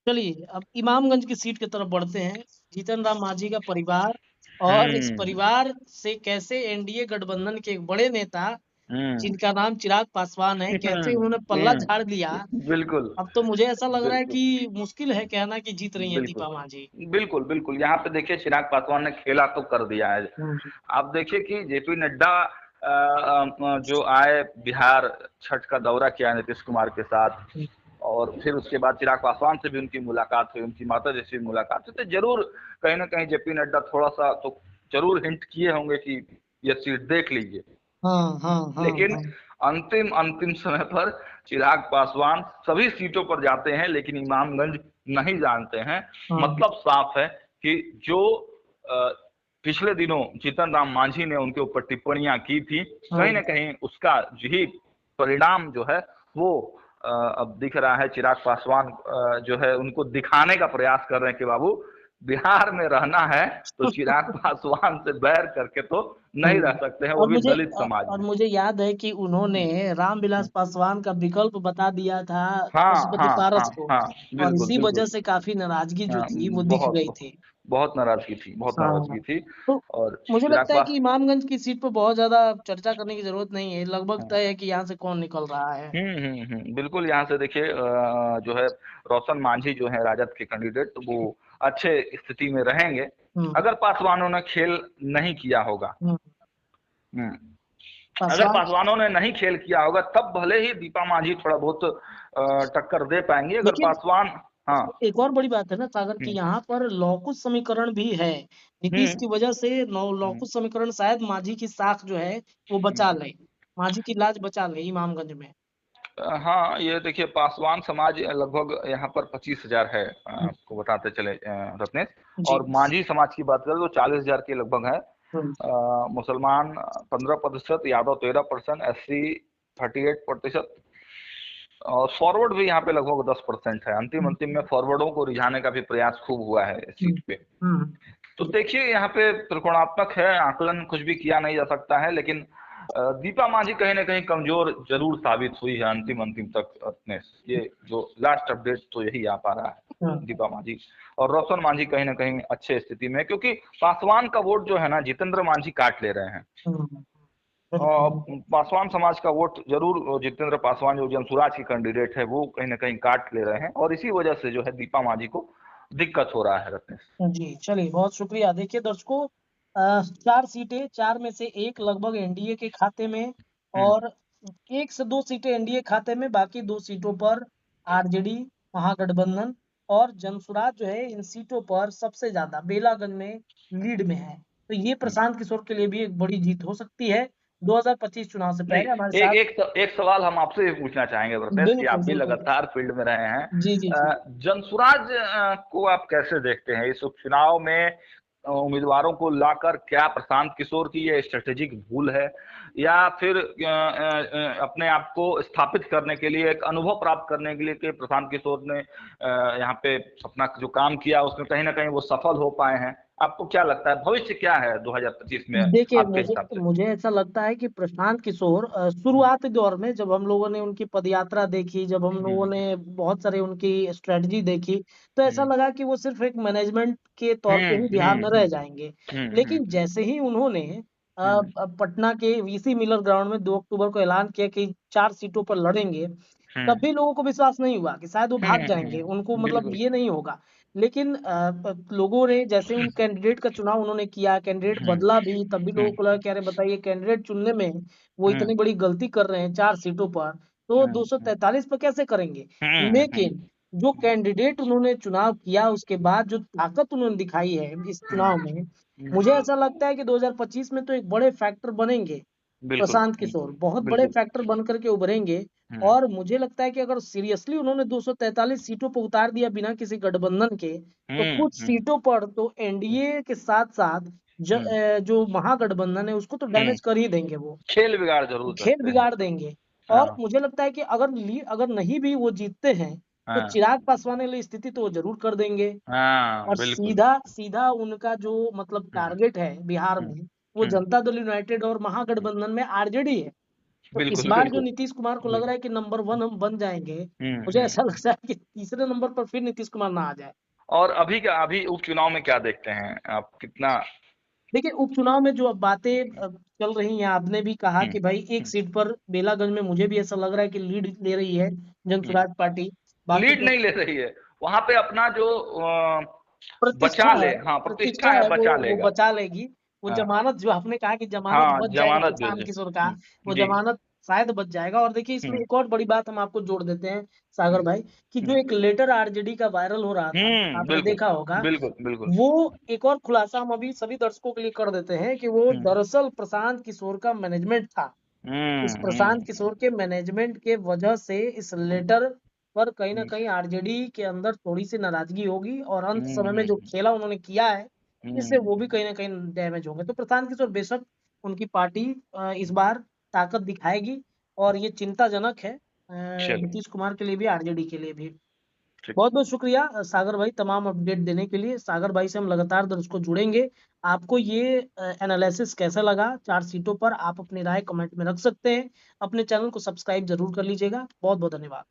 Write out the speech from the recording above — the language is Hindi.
चलिए अब इमामगंज की सीट की तरफ बढ़ते हैं। जीतन राम मांझी का परिवार और इस हम्म। परिवार से कैसे एनडीए गठबंधन के एक बड़े नेता हम्म। जिनका नाम चिराग पासवान है, कैसे उन्होंने पल्ला झाड़ दिया। बिल्कुल। अब तो मुझे ऐसा लग रहा है बिल्कुल। कि मुश्किल है कहना कि जीत रही हैं बिल्कुल। दीपा मांझी। बिल्कुल। बिल्कुल, यहाँ पे देखिए चिराग पासवान ने खेला तो कर दिया है। हम्म। आप देखिए कि जेपी नड्डा जो आए बिहार, छठ का दौरा किया नीतीश कुमार के साथ, और फिर उसके बाद चिराग पासवान से भी उनकी मुलाकात हुई, उनकी माता जी से भी मुलाकात हुई, तो जरूर कहीं ना कहीं जेपी नड्डा थोड़ा सा तो जरूर हिंट किए होंगे कि ये सीट देख लीजिए। हाँ हाँ हाँ लेकिन हाँ अंतिम अंतिम समय पर चिराग पासवान सभी सीटों पर जाते हैं लेकिन इमामगंज नहीं जानते हैं। हाँ मतलब साफ है कि जो पिछले दिनों जीतन राम मांझी ने उनके ऊपर टिप्पणियां की थी, हाँ कहीं ना कहीं उसका ही परिणाम जो है वो अब दिख रहा है। चिराग पासवान जो है उनको दिखाने का प्रयास कर रहे हैं कि बाबू बिहार में रहना है तो चिराग पासवान से बैर करके तो नहीं रह हम्म। सकते हैं, वो भी दलित समाज और में। मुझे याद है कि उन्होंने रामविलास पासवान का विकल्प बता दिया था हाँ पशुपति हाँ हाँ पारस को। हाँ। और बिल्कुल इसी वजह बिल्कुल। से काफी नाराजगी जो हाँ, थी वो दिख बहुत गई बहुत थी। बहुत नाराजगी थी, बहुत नाराजगी हाँ, थी। तो और मुझे चिराग लगता है कि पास इमामगंज की सीट पर बहुत ज्यादा चर्चा करने की जरूरत नहीं है, लगभग हाँ। तय है कि यहाँ से कौन निकल रहा है। बिल्कुल, यहाँ से देखिए जो है रोशन मांझी जो है राजद के कैंडिडेट, तो वो अच्छे स्थिति में रहेंगे हम्म अगर पासवानों ने खेल नहीं किया होगा। हम्म। हम्म। अगर पासवान। पासवानों ने नहीं खेल किया होगा तब भले ही दीपा मांझी थोड़ा बहुत टक्कर दे पाएंगी, अगर लेकिन पासवान। हाँ। एक और बड़ी बात है ना सागर की, हम्म। यहाँ पर लौकुश समीकरण भी है। नीतीश हम्म। की वजह से हम्म। लौकुश समीकरण शायद मांझी की साख जो है वो बचा हम्म। ले। मांझी की लाज बचा ले इमामगंज में। हाँ, ये देखिए पासवान समाज लगभग यहाँ पर 25,000 है, हम्म, आपको बताते चले रत्नेश। जी। और मांझी समाज की बात करें तो 40,000 के लगभग है। हम्म, मुसलमान 15%, यादव 13%, SC 38%, और फॉरवर्ड भी यहाँ पे लगभग 10% है। अंतिम हम्म, अंतिम में फॉरवर्डों को रिझाने का भी प्रयास खूब हुआ है इस हम्म, सीट पे। हम्म, तो देखिए यहाँ पे त्रिकोणात्मक है, आकलन कुछ भी किया नहीं जा सकता है, लेकिन दीपा मांझी कहीं ना कहीं कमजोर जरूर साबित हुई है अंतिम अंतिम तक अपने। ये जो लास्ट अपडेट तो यही आ पा रहा है हम्म, दीपा मांझी। और रोशन मांझी कहीं ना कहीं अच्छे स्थिति में है, क्योंकि पासवान का वोट जो है ना जितेंद्र मांझी काट ले रहे हैं। हम्म, बिल्कुल। पासवान समाज का वोट जरूर जितेंद्र पासवान जो जनसुराज की कैंडिडेट है वो कहीं ना कहीं काट ले रहे हैं, और इसी वजह से जो है दीपा मांझी को दिक्कत हो रहा है रत्नेश। जी चलिए, बहुत शुक्रिया। देखिए दर्शकों, चार सीटें, चार में से एक लगभग एनडीए के खाते में, हम्म। और एक से दो सीटें एनडीए खाते में, बाकी दो सीटों पर आरजेडी, महागठबंधन और जनसुराज जो है इन सीटों पर सबसे ज्यादा बेलागंज में लीड में है। तो ये हम्म। प्रशांत किशोर के लिए भी एक बड़ी जीत हो सकती है 2025 चुनाव से नहीं, पहले हमारे एक साथ। एक एक सवाल हम आपसे भी पूछना चाहेंगे प्रतेश, कि आप बिल्कुल भी बिल्कुल। लगातार फील्ड में रहे हैं। जी जी जी। जनसुराज को आप कैसे देखते हैं इस उपचुनाव में? उम्मीदवारों को लाकर क्या प्रशांत किशोर की ये स्ट्रेटेजिक भूल है, या फिर अपने आप को स्थापित करने के लिए, एक अनुभव प्राप्त करने के लिए कि प्रशांत किशोर ने यहाँ पे अपना जो काम किया उसमें कहीं ना कहीं वो सफल हो पाए हैं? आपको क्या लगता है भविष्य क्या है 2025 में देखिए, आपके मुझे हिसाब से? मुझे ऐसा लगता है कि प्रशांत किशोर शुरुआती दौर में जब हम लोगों ने उनकी पदयात्रा देखी, जब हम लोगों हम्म। ने बहुत सारे उनकी स्ट्रेटजी देखी, तो ऐसा हम्म। लगा कि वो सिर्फ एक मैनेजमेंट के तौर पे ही बिहार में रह हम्म। जाएंगे। हम्म। लेकिन जैसे ही उन्होंने हम्म। पटना के वीसी मिलर ग्राउंड में 2 अक्टूबर को ऐलान किया कि 4 सीटों पर लड़ेंगे, तब हम्म। भी लोगों को विश्वास नहीं हुआ कि शायद वो भाग जाएंगे, उनको मतलब बिल्कुल। ये नहीं होगा। लेकिन लोगों ने जैसे उन कैंडिडेट का चुनाव उन्होंने किया, कैंडिडेट हम्म। बदला भी, तब भी लोगों हम्म। को लगा कि अरे बताइए, कैंडिडेट चुनने में वो हम्म। इतनी बड़ी गलती कर रहे हैं 4 सीटों पर, तो हम्म। 243 पर कैसे करेंगे। हम्म। लेकिन जो कैंडिडेट उन्होंने चुनाव किया, उसके बाद जो ताकत उन्होंने दिखाई है इस चुनाव में, मुझे ऐसा लगता है कि 2025 में तो एक बड़े फैक्टर बनेंगे। बिल्कुल। प्रशांत किशोर बहुत बड़े बिल्कुल। फैक्टर बन करके उभरेंगे। हम्म। और मुझे लगता है कि अगर सीरियसली उन्होंने 243 सीटों पर उतार दिया बिना किसी गठबंधन के, तो कुछ हम्म। सीटों पर तो एनडीए के साथ साथ हम्म। जो महागठबंधन है उसको तो हम्म। डैमेज कर ही देंगे वो, खेल बिगाड़ जरूर खेल सकते हैं। बिगाड़ देंगे। और हाँ। मुझे लगता है कि अगर नहीं भी वो जीतते हैं, तो हाँ। चिराग पासवान वाली स्थिति तो वो जरूर कर देंगे। हाँ। और बिल्कुल। सीधा सीधा उनका जो मतलब हम्म। टारगेट है बिहार हम्म। में, वो हम्म। जनता दल यूनाइटेड और महागठबंधन में आरजेडी है। तो इस बिल्कुल, बार जो बिल्कुल। नीतीश कुमार को लग रहा है कि नंबर 1 हम बन जाएँगे, हुँ, मुझे हुँ। ऐसा लगता है कि तीसरे नंबर पर फिर नीतीश कुमार ना आ जाए। और अभी उपचुनाव में क्या देखते हैं आप? कितना देखिए, उपचुनाव में जो अब बातें चल रही हैं, आपने भी कहा हुँ, कि भाई एक हुँ, सीट पर बेलागंज में मुझे भी ऐसा लग रहा है कि लीड ले रही है हुँ। जनसुराज पार्टी। बाकी लीड जो नहीं ले रही है। वहाँ पे अपना जो प्रतिष्ठा बचा ले है हाँ, प्रतिष्ठा प्रतिष्ठा है है बचा वो लेगा। बचा लेगी। वो हाँ, ज़मानत जो आपने कहा कि ज़मानत हाँ, बच जाएगा ज़मानत जो प्रशांत है। किशोर का, वो जी। ज़मानत शायद बच जाएगा। और देखिए इसमें हुँ, एक और बड़ी बात हम आपको जोड़ देते हैं हुँ, सागर भाई, कि जो हुँ। एक लेटर आरजेडी का वायरल हो रहा था, आपने बिल्कुल। देखा होगा, बिल्कुल, बिल्कुल। वो एक और खुलासा हम अभी सभी दर्शकों के लिए कर देते हैं कि वो हुँ, दरअसल प्रशांत किशोर का मैनेजमेंट था। इस प्रशांत हुँ। किशोर के मैनेजमेंट के वजह से इस लेटर पर कहीं न हुँ, कहीं आरजेडी के अंदर थोड़ी-सी नाराज़गी होगी और अंत हुँ, समय में हुँ, जो खेला उन्होंने किया है, इससे हुँ। वो भी कहीं न कहीं डैमेज होंगे। तो प्रशांत किशोर बेशक उनकी पार्टी इस बार ताकत दिखाएगी और ये चिंताजनक है चलिए, नीतीश कुमार के लिए भी, आरजेडी के लिए भी। ठीक। बहुत-बहुत शुक्रिया सागर भाई तमाम अपडेट देने के लिए। सागर भाई से हम लगातार दर्शकों जुड़ेंगे। आपको ये एनालिसिस कैसा लगा 4 सीटों पर? आप अपनी राय कमेंट में रख सकते हैं। अपने चैनल को सब्सक्राइब ज़रूर कर लीजिएगा। बहुत-बहुत धन्यवाद।